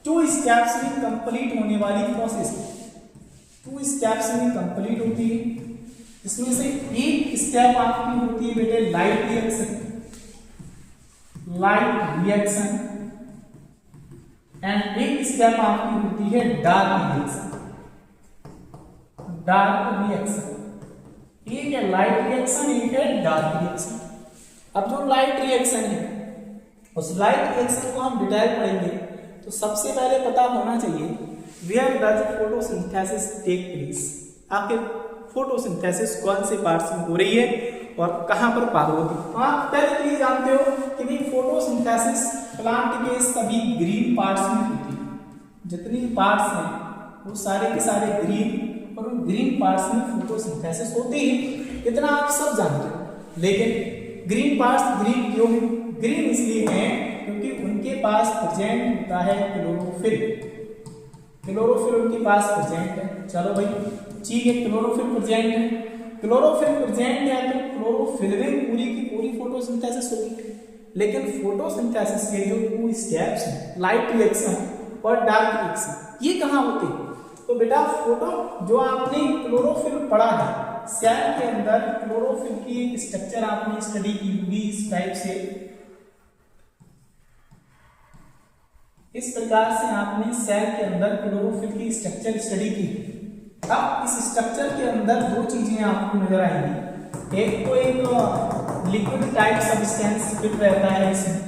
2 steps में complete होने वाली प्रोसेस 2 स्टेप्स में कंप्लीट होती है। इसमें से एक स्टेप आपकी होती है बेटे लाइट रिएक्शन एंड एक स्टेप आपकी होती है डार्क रिएक्शन। एक है लाइट रिएक्शन, एक है डार्क रिएक्शन। अब जो लाइट रिएक्शन है उस लाइट रिएक्शन को हम डिटेल पढ़ेंगे तो सबसे पहले पता होना चाहिए where does photosynthesis take place. आखिर फोटोसिंथेसिस कौन से पार्ट्स में हो रही है और कहां पर पार होती है। आप पहले तो ये जानते हो कि भाई फोटोसिंथेसिस प्लांट के सभी ग्रीन पार्ट्स में होती है। जितनी पार्ट्स हैं वो सारे के सारे ग्रीन, और उन ग्रीन पार्ट्स में फोटोसिंथेसिस होती है। इतना आप सब जानते हो। लेकिन ग्रीन पार्ट्स ग्रीन क्यों है? ग्रीन इसलिए हैं क्योंकि उनके पास प्रेजेंट होता है क्लोरोफिल उनके पास प्रेजेंट है। चलो भाई ठीक है, क्लोरोफिल प्रेजेंट है। क्लोरोफिल प्रेजेंट है तो क्लोरोफिल में पूरी की पूरी फोटोसिंथेसिस होगी। लेकिन फोटोसिंथेसिस के जो 2 स्टेप्स हैं लाइट रिएक्शन और डार्क रिएक्शन, ये कहाँ होते हैं? तो बेटा फोटो जो आपने क्लोरोफिल पढ़ा है सेल के अंदर, क्लोरोफिल की एक स्ट्रक्चर आपने स्टडी की होगी इस टाइप से। इस प्रकार से आपने सेल के अंदर क्लोरोफिल की स्ट्रक्चर स्टडी की। अब इस स्ट्रक्चर के अंदर 2 चीजें आपको नजर आएंगी। एक तो एक लिक्विड टाइप सब्सटेंस फिट रहता है इसमें।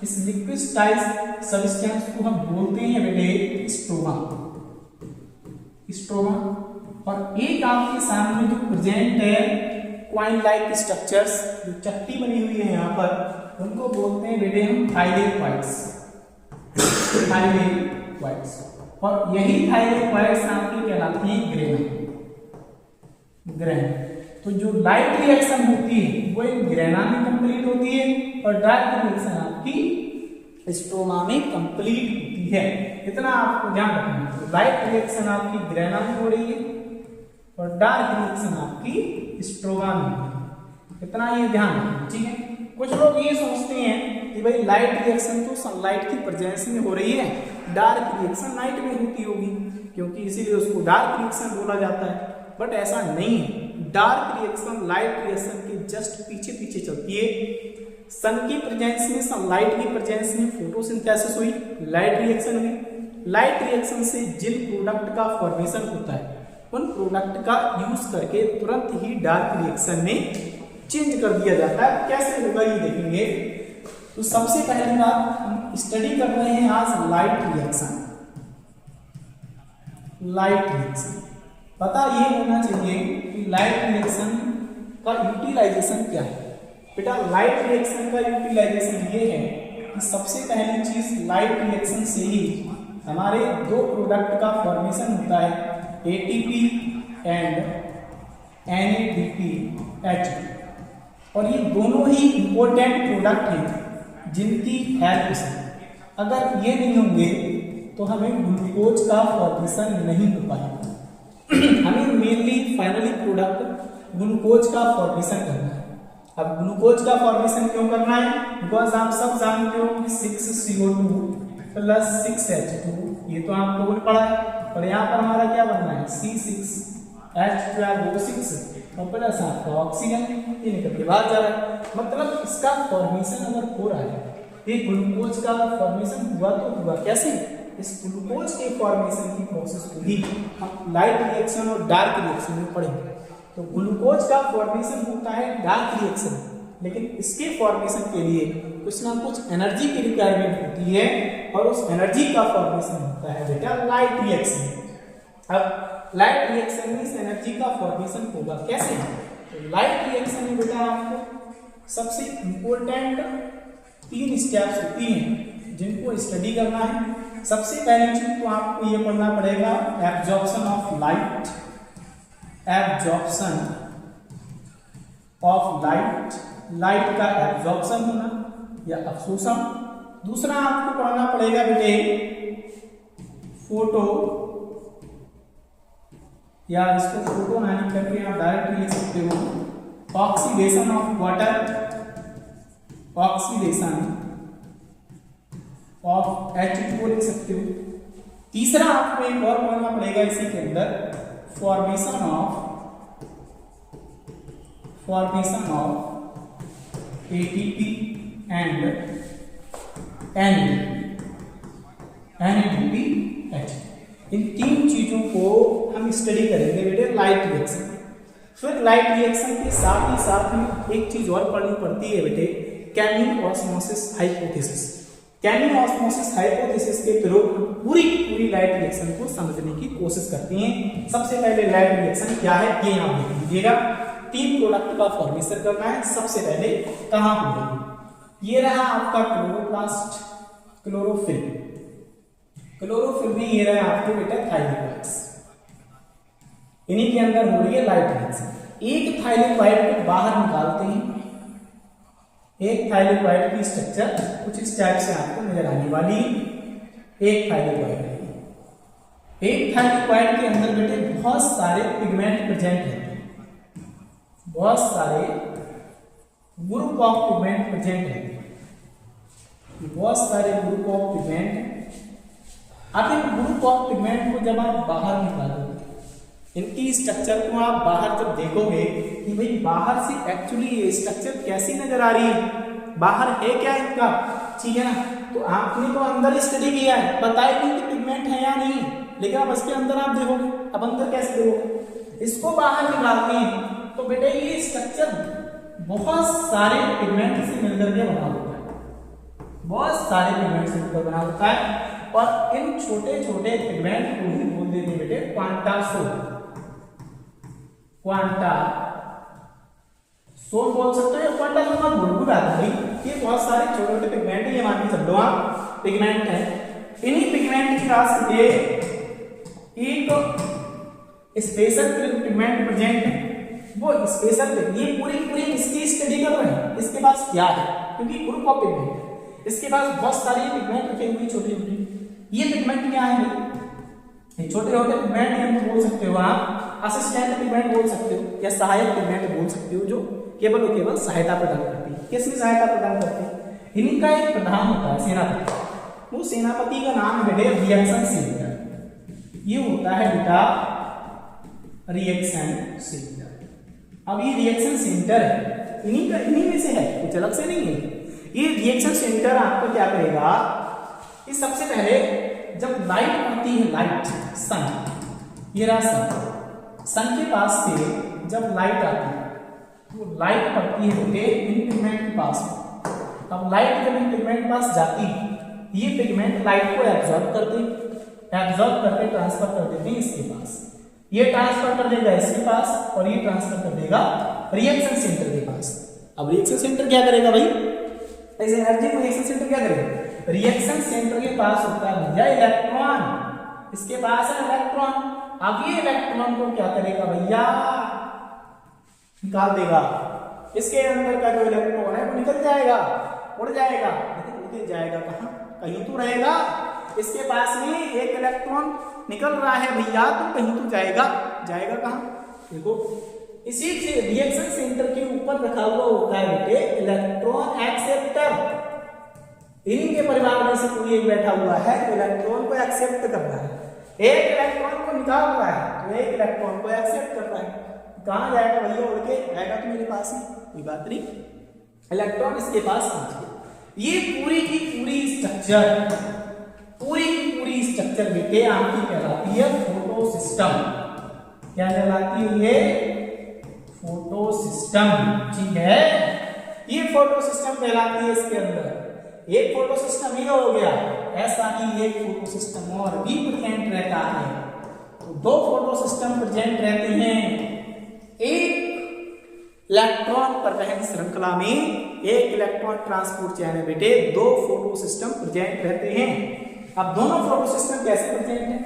इस लिक्विड टाइप सब्सटेंस को हम बोलते हैं बेटे स्ट्रोमा। और एक आपके सामने जो प्रेजेंट है क्वाइन लाइक स्ट्रक्चर्स, जो चट्टी बनी हुई है यहाँ पर, उनको बोलते हैं बेटे हम थाइलेक्वाइड्स। और यही थाइलेक्वाइड्स आपकी कहलाती है ग्रेना। तो जो लाइट रिएक्शन होती है वो एक ग्रेना में कंप्लीट होती है और डार्क रिएक्शन आपकी स्ट्रोमा में कंप्लीट होती है। इतना आपको ध्यान रखना है। लाइट रिएक्शन आपकी ग्रेना में हो रही है और डार्क रिएक्शन आपकी स्ट्रोमा में हो रही है। इतना ये ध्यान रखना, ठीक है। कुछ लोग ये सोचते हैं कि भाई लाइट रिएक्शन तो सनलाइट की प्रेजेंस में हो रही है, डार्क रिएक्शन नाइट में होती होगी, क्योंकि इसीलिए उसको डार्क रिएक्शन बोला जाता है। बट ऐसा नहीं है। डार्क रिएक्शन लाइट रिएक्शन के जस्ट पीछे पीछे चलती है। सन की प्रेजेंस में, सनलाइट की प्रेजेंस में फोटोसिंथेसिस हुई, लाइट रिएक्शन हुई। लाइट रिएक्शन से जिन प्रोडक्ट का फॉर्मेशन होता है उन प्रोडक्ट का यूज करके तुरंत ही डार्क रिएक्शन में चेंज कर दिया जाता है। कैसे होगा ये देखेंगे। तो सबसे पहली बात हम स्टडी कर रहे हैं आज लाइट रिएक्शन। पता ये होना चाहिए कि लाइट रिएक्शन का यूटिलाइजेशन क्या है। बेटा लाइट रिएक्शन का यूटिलाइजेशन ये है कि सबसे पहली चीज लाइट रिएक्शन से ही हमारे 2 प्रोडक्ट का फॉर्मेशन होता है, ATP एंड NADPH। और ये दोनों ही इंपॉर्टेंट प्रोडक्ट हैं जिनकी हेल्प से अगर ये नहीं होंगे तो हमें ग्लूकोज का फॉर्मेशन नहीं हो पाएगा। हमें मेनली फाइनली प्रोडक्ट ग्लूकोज का फॉर्मेशन करना है। अब ग्लूकोज का फॉर्मेशन क्यों करना है? बिकॉज आप सब जानते हो कि 6CO2 प्लस 6H2, ये तो आप लोगों ने पढ़ा है। और यहाँ पर हमारा क्या बनना है? C6H12O6 और प्लस आपका ऑक्सीजन, ये निकल के बाहर जा रहा है। मतलब इसका फॉर्मेशन अगर हो रहा है, ये ग्लूकोज का फॉर्मेशन हुआ तो हुआ कैसे? इस ग्लूकोज के फॉर्मेशन की प्रोसेस को ही हम लाइट रिएक्शन और डार्क रिएक्शन में पढ़ेंगे। तो ग्लूकोज का फॉर्मेशन होता है डार्क रिएक्शन, लेकिन इसके फॉर्मेशन के लिए कुछ ना कुछ एनर्जी की रिक्वायरमेंट होती है और उस एनर्जी का फॉर्मेशन होता है बेटा लाइट रिएक्शन। अब लाइट रिएक्शन में इस एनर्जी का फॉर्मेशन होगा कैसे? तो लाइट रिएक्शन में बेटा आपको सबसे इंपॉर्टेंट 3 स्टेप्स होती हैं जिनको स्टडी करना है। सबसे पहली चीज तो आपको ये पढ़ना पड़ेगा एब्जॉर्प्शन ऑफ लाइट, लाइट का एब्जॉर्प्शन होना या अवशोषण। दूसरा आपको पढ़ना पड़ेगा बेटे फोटो, या इसको फोटो ना करके आप डायरेक्ट लिख सकते हो oxidation of water, oxidation of H2O लिख सकते हो। तीसरा आपको एक और पढ़ना पड़ेगा इसी के अंदर, formation of ATP and NADPH। इन तीन चीजों को हम स्टडी करेंगे बेटे लाइट रिएक्शन। फिर लाइट रिएक्शन के साथ ही साथ हमें एक चीज और पढ़नी पड़ती है बेटे, केमिओस्मोसिस हाइपोथेसिस। केमिओस्मोसिस हाइपोथेसिस के थ्रू पूरी लाइट रिएक्शन को समझने की कोशिश करते हैं। सबसे पहले लाइट रिएक्शन क्या है ये आप देख लीजिएगा। 3 प्रोडक्ट का फॉर्मेशन करना है। सबसे पहले कहां होगी, ये रहा आपका क्लोरोप्लास्ट, क्लोरोफिल में ये रहा आपके बेटा थाइलेकोइड्स, इन्हीं के अंदर हो रही है लाइट रिएक्शन। एक थाइलेकोइड को बाहर निकालते हैं। एक थाइलेकोइड की स्ट्रक्चर कुछ इस टाइप से आपको नजर आने वाली। एक थाइलेकोइड के अंदर बेटे बहुत सारे पिगमेंट प्रेजेंट रहते हैं, बहुत सारे ग्रुप ऑफ पिगमेंट प्रेजेंट रहते हैं, बहुत सारे ग्रुप ऑफ पिगमेंट। अब इन ग्रुप ऑफ पिगमेंट को जब आप बाहर निकालोगे, इनकी स्ट्रक्चर को आप बाहर जब देखोगे कि भाई बाहर से एक्चुअली ये स्ट्रक्चर कैसी नजर आ रही है, बाहर है क्या इनका, ठीक है ना। तो आपने तो अंदर स्टडी किया है, पता ही नहीं कि पिगमेंट है या नहीं, लेकिन अब इसके अंदर आप देखोगे, अब अंदर कैसे देखोगे, इसको बाहर निकालते हैं तो बेटे ये स्ट्रक्चर बहुत सारे पिगमेंट से मिलकर के बना होता है, बहुत सारे पिगमेंट से मिलकर बना होता है। और इन छोटे छोटे पिगमेंट को ही बोल देते हैं बेटे क्वांटासोल बोल सकते हो, क्वांटासोल मत बोल बात भाई। ये बहुत सारे छोटे छोटे पिगमेंट है, ये मान के चलो आप पिगमेंट है। इन्हीं पिगमेंट के पास एक स्पेशल पिगमेंट प्रेजेंट है, वो स्पेशल ये पूरी इसकी स्टडी कर रहे हैं। इसके पास क्या है, क्योंकि ग्रुप ऑफ पिगमेंट है, इसके पास बहुत सारे पिगमेंट रखे हुए छोटे छोटे। ये पिगमेंट क्या है, ये छोटे छोटे पिगमेंट हम बोल सकते हो, आप असिस्टेंट पिगमेंट बोल सकते हो या सहायक पिगमेंट बोल सकते हो, जो केवल और केवल सहायता प्रदान करती है। किसमें सहायता प्रदान करती है, इन्हीं का एक प्रधान होता है सेनापति। वो सेनापति का नाम है बेटे रिएक्शन सेंटर। ये होता है बेटा रिएक्शन सेंटर। अब ये रिएक्शन सेंटर है, इन्हीं में से है, कुछ अलग से नहीं है। ये रिएक्शन सेंटर आपको क्या करेगा, ये सबसे पहले जब लाइट आती है, लाइट सन, ये रहा सन के पास से जब लाइट आती है तो लाइट पड़ती है बेटे इन पिगमेंट के पास। अब लाइट जब इन पिगमेंट के पास जाती है, ये पिगमेंट लाइट को एब्जॉर्ब करके ट्रांसफर कर देते हैं इसके पास, ये ट्रांसफर कर देगा इसके पास और ये ट्रांसफर कर देगा रिएक्शन सेंटर के पास। अब रिएक्शन सेंटर क्या करेगा भाई, इस एनर्जी को रिएक्शन सेंटर क्या करेगा, रिएक्शन सेंटर के पास होता है भैया इलेक्ट्रॉन, इसके पास है इलेक्ट्रॉन। अब ये इलेक्ट्रॉन को क्या करेगा भैया, निकाल देगा। इसके अंदर का जो इलेक्ट्रॉन है वो निकल जाएगा, उड़ जाएगा, लेकिन उड़ जाएगा कहां, कहीं तो रहेगा। इसके पास में एक इलेक्ट्रॉन निकल रहा है भैया, तो कहीं तो जाएगा कहां, देखो इसी से रिएक्शन सेंटर के ऊपर रखा हुआ होता है बेटे इलेक्ट्रॉन एक्सेप्टर। इन्हीं के परिवार में से कोई एक बैठा हुआ है, इलेक्ट्रॉन को एक्सेप्ट कर रहा है, एक इलेक्ट्रॉन को निकाल रहा है, तो एक इलेक्ट्रॉन को एक्सेप्ट कर रहा है। कहां जाएगा भैया, उड़ के आएगा तो मेरे पास ही, कोई बात नहीं, इलेक्ट्रॉन इसके पास पहुंच गया। ये पूरी की पूरी स्ट्रक्चर बेटे आपकी कहलाती है फोटो सिस्टम। क्या कहलाती है ये, फोटो सिस्टम, ठीक है। ये फोटो सिस्टम कहलाती है। इसके अंदर एक फोटो सिस्टम ये हो गया, ऐसा ही एक फोटो सिस्टम और भी प्रेजेंट रहता है। तो 2 फोटो सिस्टम प्रेजेंट रहते हैं। एक इलेक्ट्रॉन परिवहन श्रृंखला में एक इलेक्ट्रॉन ट्रांसपोर्ट चैन है बेटे, 2 फोटो सिस्टम प्रेजेंट रहते हैं। अब दोनों फोटो सिस्टम कैसे प्रेजेंट है,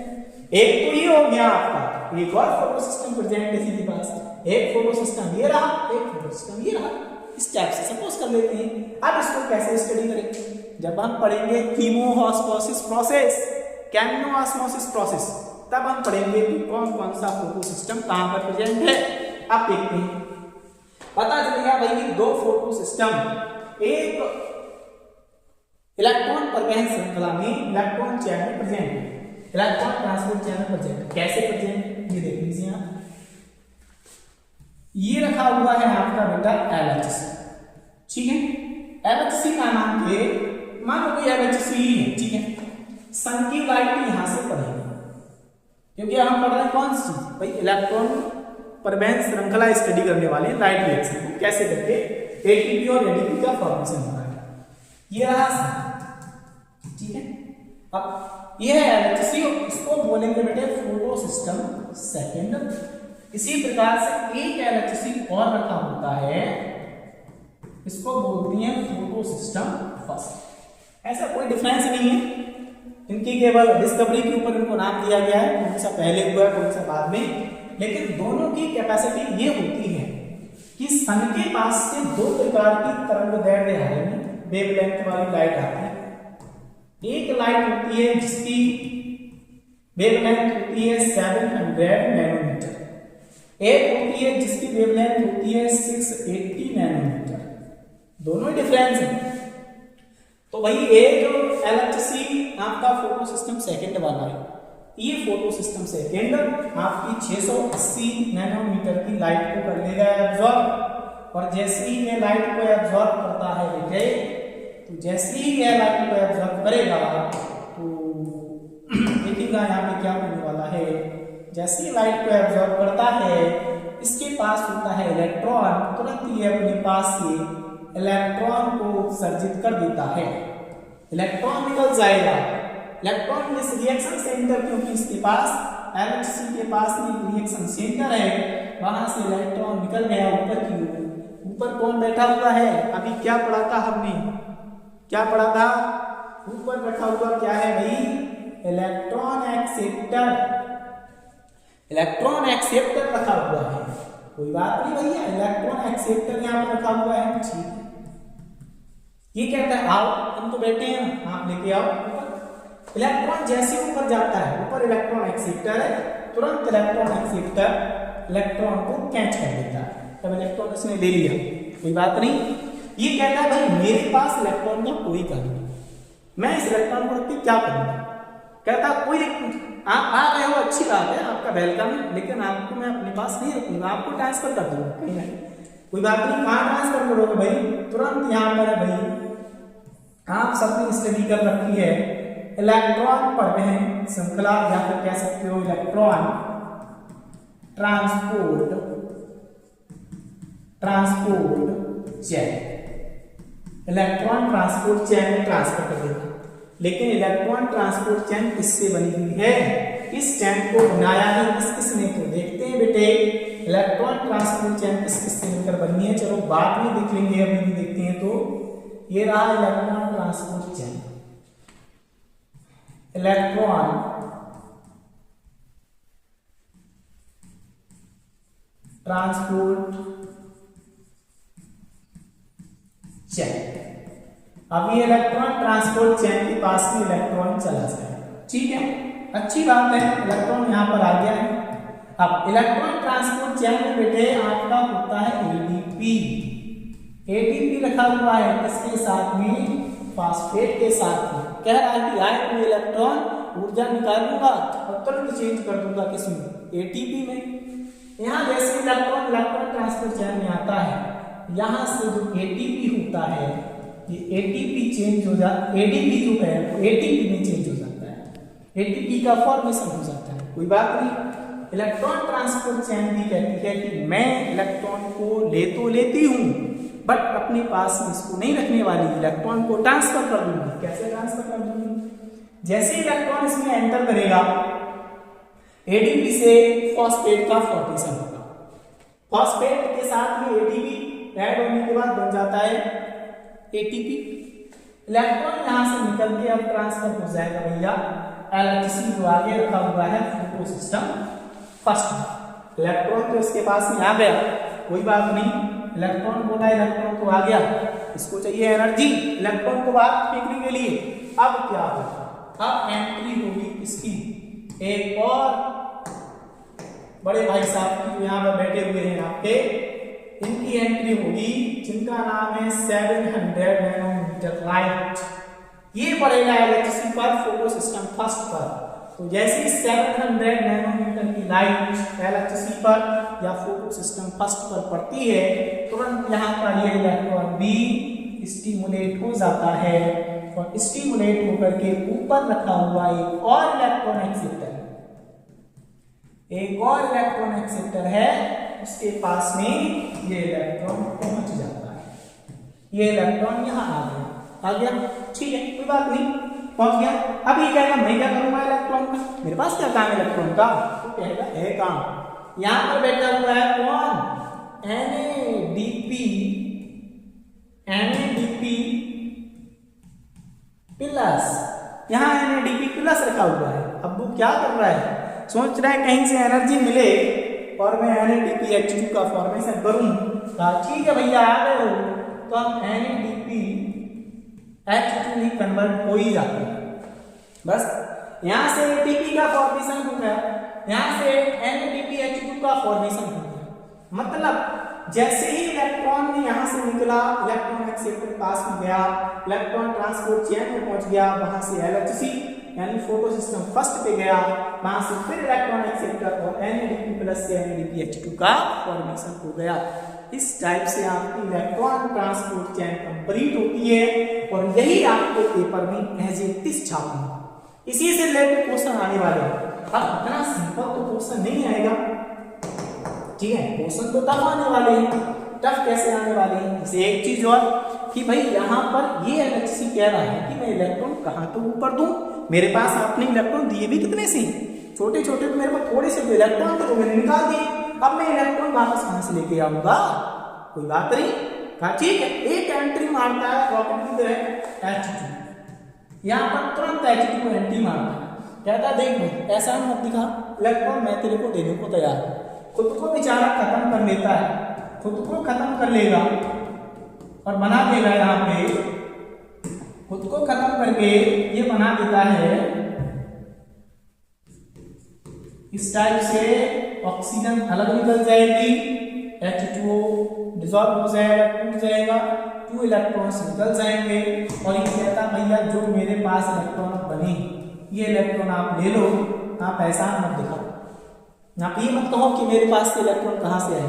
एक तो ये हो गया आपका, एक और फोटो सिस्टम प्रेजेंट है इसी के पास। एक फोटो सिस्टम ये रहा, एक फोटो सिस्टम ये रहा, इस टाइप से सपोज कर लेते हैं। अब इसको कैसे स्टडी करेंगे, जब हम पढ़ेंगे कीमोऑस्मोसिस प्रोसेस, केमियोऑस्मोसिस प्रोसेस, तब हम पढ़ेंगे कि कौन कौन सा फोटो सिस्टम कहां पर प्रेजेंट है। अब देखते हैं, पता चलेगा भाई 2 फोटो सिस्टम, एक इलेक्ट्रॉन परिवहन श्रृंखला में इलेक्ट्रॉन चैन में प्रेजेंट है, इलेक्ट्रॉन ट्रांसपोर्ट चैनल प्रेजेंट, कैसे प्रेजेंट ये देख लीजिए आप, ये रखा हुआ है आपका बेटा LHC, ठीक है। LHC का नाम है, मान लो कि LHC ही है, ठीक है। सन की लाइट यहां से पड़ेगी, क्योंकि हम पढ़ रहे हैं कौन सी भाई, इलेक्ट्रॉन परवेंस श्रृंखला स्टडी करने वाले लाइट रिएक्शन को कैसे करके एटीपी और एडीपी का फॉर्मेशन होता है। ये रहा सन, ठीक है। अब ये है LHC, इसको बोलेंगे बेटे फोटो सिस्टम सेकेंड। इसी प्रकार से एक LHC और रखा होता है, इसको बोलते हैं फोटो सिस्टम फर्स्ट। ऐसा कोई डिफरेंस नहीं है, इनकी केवल डिस्कवरी के ऊपर इनको नाम दिया गया है, कौन सा पहले हुआ है कौन सा बाद में, लेकिन दोनों की कैपेसिटी ये होती है कि सन के पास से दो प्रकार की तरंगदैर्ध्य आ रही है, वेवलेंथ वाली लाइट आती है। एक लाइट होती है जिसकी वेवलेंथ होती है 700 नैनोमीटर, एक होती है जिसकी वेवलेंथ होती है 680 नैनोमीटर, दोनों डिफरेंस है। तो भाई ये जो LHC आपका फोटो सिस्टम सेकंड वाला है, ये फोटो सिस्टम सेकंड आपकी 680 नैनोमीटर की लाइट को कर लेगा एब्जॉर्ब, और जैसे ही ये लाइट को एब्जॉर्ब करता है बेटे, तो जैसे ही ये लाइट को एब्जॉर्ब करेगा तो देखिएगा यहाँ पे क्या होने वाला है। जैसे ही लाइट को एब्जॉर्ब करता है, इसके पास होता है इलेक्ट्रॉन, तुरंत ये अपने पास से इलेक्ट्रॉन को उत्सर्जित कर देता है, इलेक्ट्रॉन निकल जाएगा। इलेक्ट्रॉन इस रिएक्शन सेंटर, क्योंकि इसके पास LHC के पास में रिएक्शन सेंटर है, वहां से इलेक्ट्रॉन निकल गया ऊपर की ओर। ऊपर कौन बैठा हुआ है, अभी क्या पढ़ा था हमने, क्या पढ़ा था, ऊपर बैठा हुआ क्या है भाई, इलेक्ट्रॉन एक्सेप्टर, इलेक्ट्रॉन एक्सेप्टर रखा हुआ है। कोई बात नहीं भैया, इलेक्ट्रॉन एक्सेप्टर यहाँ पर रखा हुआ है, ठीक है। ये कहता है आओ, हम तो बैठे हैं, आप लेके आओ ऊपर। इलेक्ट्रॉन जैसे ऊपर जाता है, ऊपर इलेक्ट्रॉन एक्सेप्टर है, तुरंत इलेक्ट्रॉन एक्सेप्टर इलेक्ट्रॉन को कैच कर देता है। तब इलेक्ट्रॉन इसने ले लिया, कोई बात नहीं। ये कहता है भाई मेरे पास इलेक्ट्रॉन का कोई काम नहीं, मैं इस इलेक्ट्रॉन को रख के क्या करूंगा। कहता कोई आप आ रहे हो, अच्छी बात है, आपका वेलकम है, लेकिन आपको मैं अपने पास नहीं रखूंगा, आपको ट्रांसफर कर दूंगा कहीं ना, कोई बात नहीं। कहाँ ट्रांसफर करोगे भाई, तुरंत यहाँ पर है भाई, आप सबने स्टडी कर रखी है इलेक्ट्रॉन परिवहन श्रृंखला, या फिर कह सकते हो electron transport chain, electron transport chain में ट्रांसफर कर देगा। लेकिन इलेक्ट्रॉन ट्रांसपोर्ट चैन किससे बनी हुई है, इस चैन को बनाया है किसने, तो देखते हैं बेटे इलेक्ट्रॉन ट्रांसपोर्ट चैन किस किस से मिलकर बनी है। चलो बाद में देख लेंगे, अभी भी देखते हैं। तो ये रहा electron transport chain, electron transport chain. अब ये इलेक्ट्रॉन ट्रांसपोर्ट चैन के पास में इलेक्ट्रॉन चला जाए, ठीक है, अच्छी बात है, इलेक्ट्रॉन यहाँ पर आ गया है। अब इलेक्ट्रॉन ट्रांसपोर्ट चैन में बेटे आपका होता है एडीपी, एडीपी रखा हुआ है किसके साथ में, फास्फेट के साथ में। कह रहा है कि आए हुए इलेक्ट्रॉन ऊर्जा निकालूंगा और तुरंत चेंज कर दूंगा किसमें, एटीपी में। यहाँ जैसे इलेक्ट्रॉन ट्रांसपोर्ट चैन में आता है, यहाँ से जो एटीपी होता है, ये एटीपी चेंज हो जाता, एडीपी जो है वो एटीपी में चेंज हो जाता है, एटीपी का फॉर्मेशन हो जाता है, कोई बात नहीं। इलेक्ट्रॉन ट्रांसपोर्ट चैन भी कहती है कि मैं इलेक्ट्रॉन को ले तो लेती हूँ, बट अपने पास इसको नहीं रखने वाली, इलेक्ट्रॉन को ट्रांसफर कर दूंगी। कैसे ट्रांसफर कर दूंगी, जैसे इलेक्ट्रॉन इसमें एंटर करेगा, एडीपी से फॉस्फेट का फॉर्मेशन होगा, फॉस्फेट के साथ में एडीपी ऐड होने के बाद बन जाता है एटीपी। इलेक्ट्रॉन यहां से निकल के अब ट्रांसफर हो जाएगा भैया LHC जो आगे रखा हुआ है फोटो सिस्टम फर्स्ट। इलेक्ट्रॉन तो इसके पास में आ गया, कोई बात नहीं, इलेक्ट्रॉन बोला, इलेक्ट्रॉन तो आ गया, इसको चाहिए एनर्जी इलेक्ट्रॉन को बाहर फेंकने के लिए। अब क्या होगा, अब एंट्री होगी इसकी एक और बड़े भाई साहब की जो यहाँ पर बैठे हुए हैं आपके, इनकी एंट्री होगी जिनका नाम है 700 नैनोमीटर लाइट। ये पड़ेगा LHC पर फोटो सिस्टम फर्स्ट पर। तो जैसे 700 नैनोमीटर की लाइट LHC पर या फोटो सिस्टम फर्स्ट पर पड़ती है, तुरंत यहाँ का ये इलेक्ट्रॉन भी स्टिमुलेट हो जाता है और स्टिमुलेट होकर के ऊपर रखा हुआ एक और इलेक्ट्रॉन एक्सेप्टर है, उसके पास में ये इलेक्ट्रॉन पहुंच जाता है। ये इलेक्ट्रॉन यहाँ आ गया, ठीक है, कोई बात नहीं, पहुंच गया। अब ये कहेगा मैं क्या करूंगा इलेक्ट्रॉन का, मेरे पास क्या काम है इलेक्ट्रॉन का, तो कहेगा है काम। यहां पर बैठा हुआ है कौन, NADP प्लस, यहाँ NADP प्लस रखा हुआ है। अब वो क्या कर रहा है, सोच रहा है कहीं से एनर्जी मिले और मैं NADPH2 का फॉर्मेशन करूं। कहा ठीक है भैया आ गए हो, तो हम NADPH2 ही कन्वर्ट हो ही जाता है। बस यहां से ATP का फॉर्मेशन हो गया, यहां से NADPH2 का फॉर्मेशन हो गया। मतलब जैसे ही इलेक्ट्रॉन ने यहां से निकला, इलेक्ट्रॉन एक्सेप्टर पास में गया, इलेक्ट्रॉन ट्रांसपोर्ट चेन में पहुंच गया, वहां से LHC यानी फोटो सिस्टम फर्स्ट पे गया, वहां से फिर इलेक्ट्रॉन एक्सेप्टर और NADP प्लस से NADPH2 का फॉर्मेशन हो गया। इस टाइप से आपकी इलेक्ट्रॉन ट्रांसपोर्ट चेन कंप्लीट होती है और यही आपको पेपर में एज ए टिस छापना, इसी से रिलेटेड क्वेश्चन आने वाले हैं। अब इतना सिंपल तो क्वेश्चन नहीं आएगा, ठीक है, क्वेश्चन तो टफ आने वाले हैं। टफ कैसे आने वाले हैं, जैसे एक चीज और कि भाई यहाँ पर ये LHC कह रहा है कि मैं इलेक्ट्रॉन कहाँ तो ऊपर दूं, मेरे पास आपने इलेक्ट्रॉन दिए भी कितने से, छोटे छोटे, तो मेरे पास थोड़े से इलेक्ट्रॉन थे तो मैंने निकाल दिए, अब मैं इलेक्ट्रॉन वापस कहां से लेके आऊंगा, कोई बात नहीं। कहा ठीक है, एक एंट्री मारता है रॉकेट की तरह H2, यहाँ पर तुरंत H2 एंट्री मारता है, कहता देख भाई ऐसा मत दिखा, इलेक्ट्रॉन मैं तेरे को देने को तैयार हूं। खुद को बेचारा खत्म कर लेता है, खुद को खत्म कर लेगा और बना देगा, यहाँ पे खुद को खत्म करके ये बना देता है इस टाइप से, ऑक्सीजन अलग निकल जाएगी, H2O डिसॉल्व हो जाएगा, टूट जाएगा, 2 इलेक्ट्रॉन्स निकल जाएंगे और ये कहता भैया जो मेरे पास इलेक्ट्रॉन बने ये इलेक्ट्रॉन आप ले लो, आप ऐसा मत दिखाओ, आप ये मत कहो कि मेरे पास से इलेक्ट्रॉन कहाँ से आए,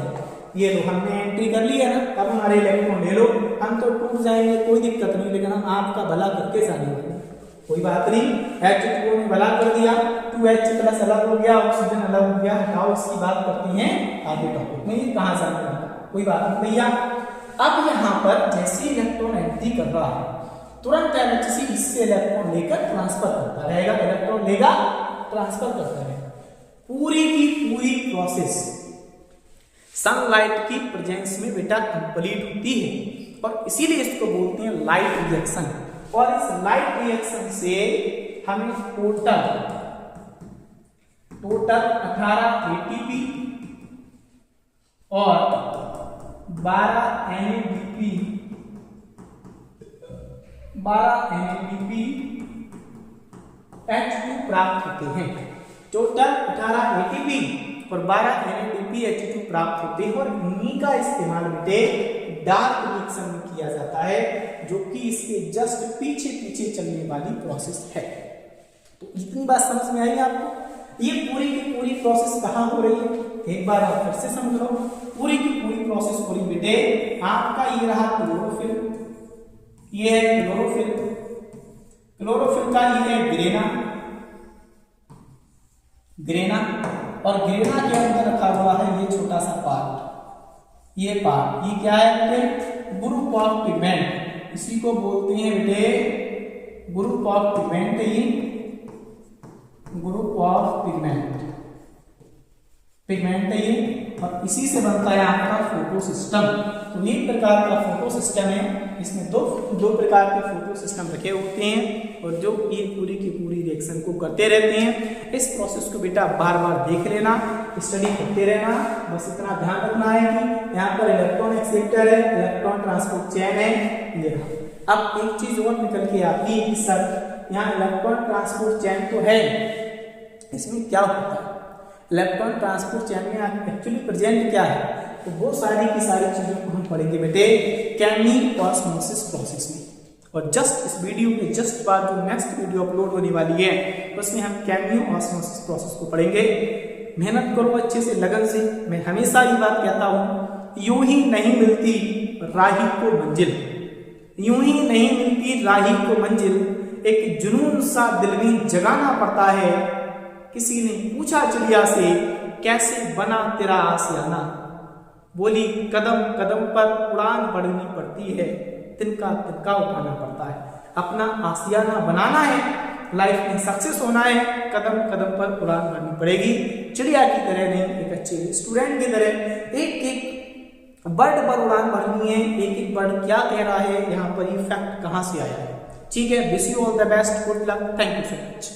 ये लो हमने एंट्री कर लिया ना, अब हमारे इलेक्ट्रॉन ले लो, हम तो टूट जाएंगे कोई दिक्कत नहीं, लेकिन हम आपका भला करके जाने वाले, कोई बात नहीं। H2O ने भला कर दिया, 2H प्लस अलग हो गया, ऑक्सीजन अलग हो गया, हटाओ इसकी बात करते हैं आगे टॉपिक में, ये कहाँ जाने वाला, कोई बात नहीं भैया। अब यहाँ पर जैसे इलेक्ट्रॉन एंट्री कर रहा है, तुरंत LHC इससे इलेक्ट्रॉन लेकर ट्रांसफर करता रहेगा, इलेक्ट्रॉन लेगा ट्रांसफर करता रहेगा। पूरी की पूरी प्रोसेस सनलाइट की प्रेजेंस में बेटा कंप्लीट होती है और इसीलिए इसको बोलते हैं लाइट रिएक्शन। और इस लाइट रिएक्शन से हमें टोटल 18 ATP और 12 NADP H2 प्राप्त होते हैं। टोटल 18 ATP और 12 NADPH2 प्राप्त होते हैं और इन्हीं का इस्तेमाल बेटे डार्क रिएक्शन में किया जाता है, जो कि इसके जस्ट पीछे पीछे चलने वाली प्रोसेस है। तो इतनी बात समझ में आई आपको, ये पूरी की पूरी प्रोसेस कहाँ हो रही है, एक बार आप फिर से समझ लो। पूरी की पूरी प्रोसेस हो रही बेटे, आपका ये रहा क्लोरोफिल, ये है क्लोरोफिल, क्लोरोफिल का ये है ग्रेना और ग्रेना के अंदर रखा हुआ है ये छोटा सा पार्ट, ये पार्ट, ये क्या है बेटे, ग्रुप ऑफ पिगमेंट, इसी को बोलते हैं बेटे ग्रुप ऑफ पिगमेंट, ये ग्रुप ऑफ पिगमेंट है ये, और इसी से बनता है आपका फोटो सिस्टम। तो एक प्रकार का फोटो सिस्टम है, इसमें दो प्रकार के फोटो सिस्टम रखे होते हैं और जो ये पूरी की पूरी रिएक्शन को करते रहते हैं। इस प्रोसेस को बेटा बार बार देख लेना, स्टडी करते रहना, बस इतना ध्यान रखना है कि यहाँ पर इलेक्ट्रॉन एक्सेप्टर है, इलेक्ट्रॉन ट्रांसपोर्ट चेन है, ये रहा। अब एक चीज और निकल के आती है कि सर यहाँ इलेक्ट्रॉन ट्रांसपोर्ट चेन तो है, इसमें क्या होता है, इलेक्ट्रॉन ट्रांसपोर्ट चेन में एक्चुअली प्रेजेंट क्या है, तो वो सारी की सारी चीजों को हम पढ़ेंगे बेटे केमिओस्मोसिस प्रोसेस में। और जस्ट इस वीडियो के जस्ट बाद जो नेक्स्ट वीडियो अपलोड होने वाली है उसमें हम केमियो ऑस्मोसिस प्रोसेस को पढ़ेंगे। मेहनत करो अच्छे से, लगन से। मैं हमेशा ये बात कहता हूँ, यूं ही नहीं मिलती राही को मंजिल, यूं ही नहीं मिलती राही को मंजिल, एक जुनून सा दिल में जगाना पड़ता है। किसी ने पूछा चिड़िया से कैसे बना तेरा आशियाना, बोली कदम कदम पर उड़ान बढ़नी पड़ती है, तिनका तिनका उठाना पड़ता है। अपना आशियाना बनाना है, लाइफ में सक्सेस होना है, कदम कदम पर उड़ान भरनी पड़ेगी। चिड़िया की तरह नहीं, एक अच्छे स्टूडेंट की तरह एक एक बर्ड पर उड़ान भरनी है। एक एक बर्ड क्या कह रहा है, यहाँ पर ये फैक्ट कहाँ से आया है। ठीक है, wish you all the best, good luck, thank you so much.